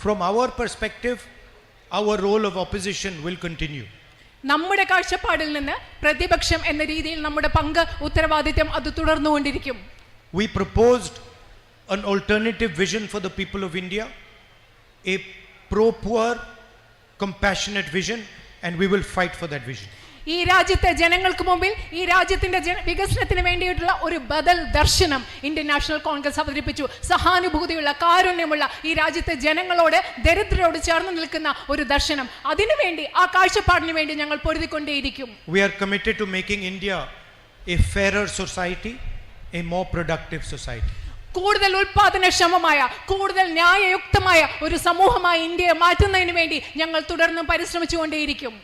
from our perspective, our role of opposition will continue. നമ്മുടെ കാഴ്ചപ്പാടിൽ നിന്ന് പ്രതിപക്ഷം എന്ന രീതിയിൽ നമ്മുടെ പങ്ക് ഉത്തരവാദിത്വം അത് തുടർന്നുകൊണ്ടിരിക്കും. We proposed an alternative vision for the people of India, a pro-poor, compassionate vision, and we will fight for that vision. ഈ രാജ്യത്തെ ജനങ്ങൾക്ക് മുമ്പിൽ ഈ രാജ്യത്തിന്റെ വികസനത്തിന് വേണ്ടിയിട്ടുള്ള ഒരു ബദൽ ദർശനം ഇന്ത്യൻ നാഷണൽ കോൺഗ്രസ് അവതരിപ്പിച്ചു. സഹാനുഭൂതിയുള്ള, കാരുണ്യമുള്ള, ഈ രാജ്യത്തെ ജനങ്ങളോട്, ദരിദ്രരോട് ചേർന്ന് നിൽക്കുന്ന ഒരു ദർശനം. അതിനുവേണ്ടി, ആ കാഴ്ചപ്പാടിന് വേണ്ടി ഞങ്ങൾ പൊരുതിക്കൊണ്ടേയിരിക്കും. We are committed to making India a fairer society, a more productive society. കൂടുതൽ ഉൽപാദനക്ഷമമായ, കൂടുതൽ ന്യായയുക്തമായ ഒരു സമൂഹമായി ഇന്ത്യയെ മാറ്റുന്നതിന് വേണ്ടി ഞങ്ങൾ തുടർന്നും പരിശ്രമിച്ചുകൊണ്ടേയിരിക്കും.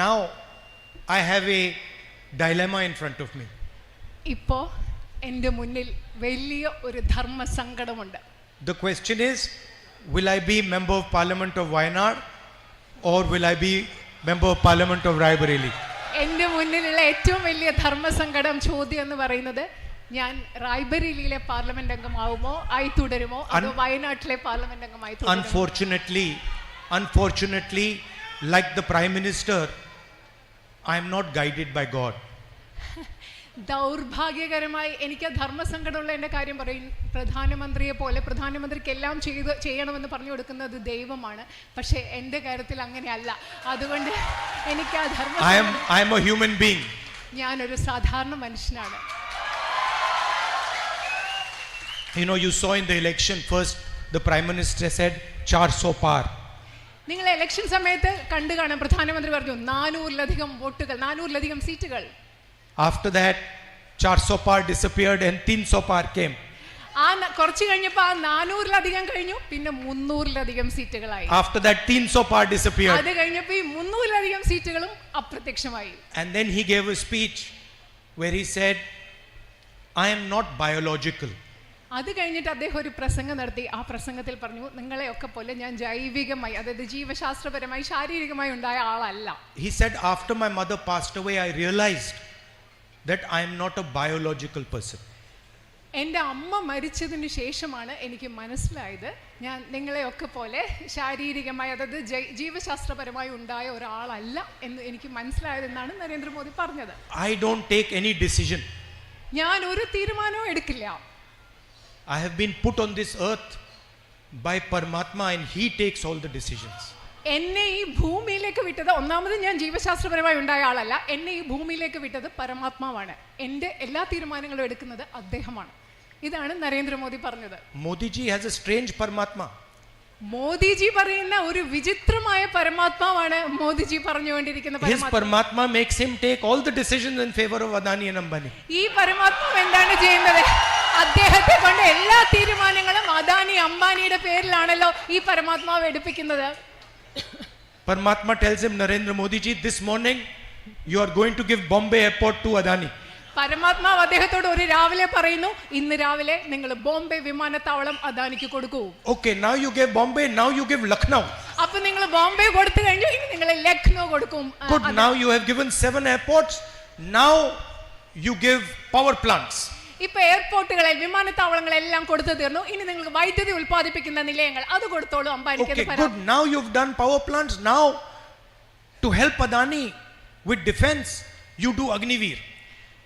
Now I have a dilemma in front of me. ഇപ്പോ എൻ്റെ മുന്നിൽ വലിയ ഒരു ധർമ്മ സങ്കടമുണ്ട്. The question is, will I be member of parliament of Wayanad or will I be member of parliament of Raebareli? എൻ്റെ മുന്നിലുള്ള ഏറ്റവും വലിയ ധർമ്മ സങ്കടം ചോദ്യം എന്ന് പറയുന്നത്, ഞാൻ റായ്ബറേലിയിലെ പാർലമെന്റ് അംഗമാവുമോ, ആയി തുടരുമോ, അതോ വയനാട്ടിലെ പാർലമെന്റ് അംഗമായി തുടരുമോ? Unfortunately, like the Prime Minister, I am not guided by God. ദൗർഭാഗ്യകരമായി എനിക്ക് ധർമ്മസങ്കടമുള്ള എൻ്റെ കാര്യം പറയും. പ്രധാനമന്ത്രിയെ പോലെ പ്രധാനമന്ത്രിക്ക് എല്ലാം ചെയ്യണമെന്ന് പറഞ്ഞു കൊടുക്കുന്നത് ദൈവമാണ്. പക്ഷേ എൻ്റെ കാര്യത്തിൽ അങ്ങനെയല്ല. അതുകൊണ്ട് എനിക്ക് ആ I am a human being. ഞാനൊരു സാധാരണ മനുഷ്യനാണ്. You know, you saw in the election, first the Prime Minister said 400 par. നിങ്ങൾ ഇലക്ഷൻ സമയത്ത് കണ്ടു കാണാം, പ്രധാനമന്ത്രി പറഞ്ഞു 400-ലധികം വോട്ടുകൾ, 400-ലധികം സീറ്റുകൾ. After that 400 par disappeared and 300 par came. ആ കുറച്ച് കഴിഞ്ഞപ്പോൾ ആ 400-ലധികം കഴിഞ്ഞു, പിന്നെ 300-ലധികം സീറ്റുകളായി. After that 300 par disappeared. അത് കഴിഞ്ഞപ്പോൾ ഈ 300-ലധികം സീറ്റുകളും അപ്രത്യക്ഷമായി. And then he gave a speech where he said, I am not biological. അത് കഴിഞ്ഞിട്ട് അദ്ദേഹം ഒരു പ്രസംഗം നടത്തി. ആ പ്രസംഗത്തിൽ പറഞ്ഞു, നിങ്ങളെയൊക്കെ പോലെ ഞാൻ ജൈവികമായി, അതായത് ജീവശാസ്ത്രപരമായി, ശാരീരികമായി ഉണ്ടായ ആളല്ല. He said, after my mother passed away, I realized that I am not a biological person. എൻ്റെ അമ്മ മരിച്ചതിന് ശേഷമാണ് എനിക്ക് മനസ്സിലായത്, ഞാൻ നിങ്ങളെയൊക്കെ പോലെ ശാരീരികമായി, അതായത് ജീവശാസ്ത്രപരമായി ഉണ്ടായ ഒരാളല്ല എന്ന് എനിക്ക് മനസ്സിലായതെന്നാണ് നരേന്ദ്രമോദി പറഞ്ഞത്. I don't take any decision. ഞാൻ ഒരു തീരുമാനവും എടുക്കില്ല. I have been put on this earth by Paramatma and he takes all the decisions. എന്നെ ഈ ഭൂമിയിലേക്ക് വിട്ടത്, ഒന്നാമത് ഞാൻ ജീവശാസ്ത്രപരമായി ഉണ്ടായ ആളല്ല, എന്നെ ഈ ഭൂമിയിലേക്ക് വിട്ടത് പരമാത്മാവാണ്. എൻ്റെ എല്ലാ തീരുമാനങ്ങളും എടുക്കുന്നത് അദ്ദേഹമാണ്. ഇതാണ് നരേന്ദ്രമോദി പറഞ്ഞത്. Modiji has a strange Paramatma. Modiji പറയുന്ന ഒരു വിചിത്രമായ പരമാത്മാവാണ് മോദിജി പറഞ്ഞുകൊണ്ടിരിക്കുന്ന His Paramatma makes him take all the decisions in favor of Adani and Ambani. ഈ പരമാത്മാവ് എന്താണ് ചെയ്യുന്നത്? അദ്ദേഹത്തെ കൊണ്ട് എല്ലാ തീരുമാനങ്ങളും അദാനി അംബാനിയുടെ പേരിലാണല്ലോ ഈ പരമാത്മാവ് എടുപ്പിക്കുന്നത്. Paramatma tells him, Narendra Modi ji, this morning you are going to give Bombay airport to Adani. പരമാത്മാവ് അദ്ദേഹത്തോട് ഒരു രാവിലെ പറയുന്നു, ഇന്ന് രാവിലെ നിങ്ങൾ ബോംബെ വിമാനത്താവളം അദാനിക്ക് കൊടുക്കൂ. Okay, now you give Bombay, now you give Lucknow. അപ്പോൾ നിങ്ങൾ ബോംബെ കൊടുത്തു കഴിഞ്ഞു, ഇനി നിങ്ങൾ ലക്നോ കൊടുക്കും. Good, now you have given 7 airports, now you give power plants. ഇപ്പൊ എയർപോർട്ടുകളിൽ, വിമാനത്താവളങ്ങളെല്ലാം കൊടുത്തു തീർന്നു, ഇനി നിങ്ങൾക്ക് വൈദ്യുതി ഉൽപ്പാദിപ്പിക്കുന്ന നിലയങ്ങൾ അത് കൊടുത്തോളൂ അംബാനിക്ക്. Okay, good, now you've done power plants, now to help Adani with defense you do Agniveer.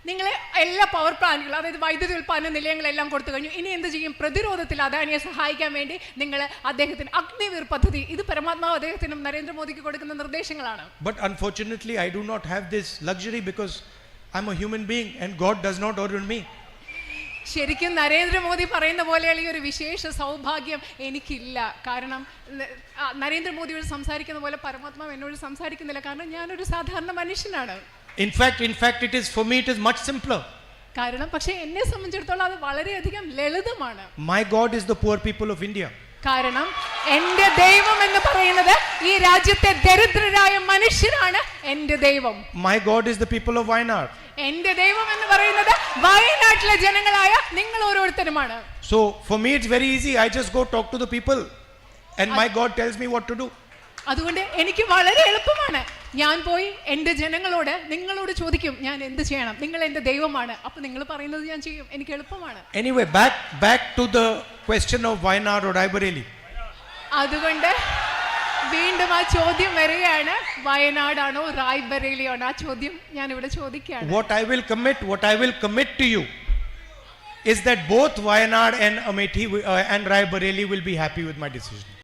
നിങ്ങൾ എല്ലാ പവർ പ്ലാന്റുകളും, അതായത് വൈദ്യുതി ഉൽപ്പാദന നിലയങ്ങളെല്ലാം കൊടുത്തു കഴിഞ്ഞു, ഇനി എന്ത് ചെയ്യും? പ്രതിരോധത്തിൽ അദാനിയെ സഹായിക്കാൻ വേണ്ടി നിങ്ങൾ അദ്ദേഹത്തിന് അഗ്നിവീർ പദ്ധതി, ഇത് പരമാത്മാവ് അദ്ദേഹത്തിനും നരേന്ദ്രമോദിക്ക് കൊടുക്കുന്ന നിർദ്ദേശങ്ങളാണ്. But unfortunately I do not have this luxury because I'm a human being and God does not order me. ശരിക്കും നരേന്ദ്രമോദി പറയുന്ന പോലെയുള്ള ഈ ഒരു വിശേഷ സൗഭാഗ്യം എനിക്കില്ല. കാരണം നരേന്ദ്രമോദിയോട് സംസാരിക്കുന്ന പോലെ പരമാത്മാവ് എന്നോട് സംസാരിക്കുന്നില്ല. കാരണം ഞാനൊരു സാധാരണ മനുഷ്യനാണ്. In fact it is, for me it is much simpler. കാരണം പക്ഷേ എന്നെ സംബന്ധിച്ചിടത്തോളം അത് വളരെയധികം ലളിതമാണ്. My God is the poor people of India. കാരണം എൻ്റെ ദൈവം എന്ന് പറയുന്നത് ഈ രാജ്യത്തെ ദരിദ്രരായ മനുഷ്യരാണ് എൻ്റെ ദൈവം. My God is the people of Wayanad. എൻ്റെ ദൈവം എന്ന് പറയുന്നത് വയനാട്ടിലെ ജനങ്ങളായ നിങ്ങൾ ഓരോരുത്തരുമാണ്. So for me it's very easy, I just go talk to the people and my God tells me what to do. അതുകൊണ്ട് എനിക്ക് വളരെ എളുപ്പമാണ്. ഞാൻ പോയി എൻ്റെ ജനങ്ങളോട്, നിങ്ങളോട് ചോദിക്കും ഞാൻ എന്ത് ചെയ്യണം, നിങ്ങൾ എൻ്റെ ദൈവമാണ്, അപ്പോൾ നിങ്ങൾ പറയുന്നത് ഞാൻ ചെയ്യും, എനിക്ക് എളുപ്പമാണ്. Anyway, back to the question of Wayanad or Raebareli. അതുകൊണ്ട് വീണ്ടും ആ ചോദ്യം വരികയാണ്, വയനാടാണോ റായ്ബറേലിയാണോ? ആ ചോദ്യം ഞാൻ ഇവിടെ ചോദിക്കുകയാണ്. What I will commit to you is that both Wayanad and Amethi and Rae Bareli will be happy with my decision.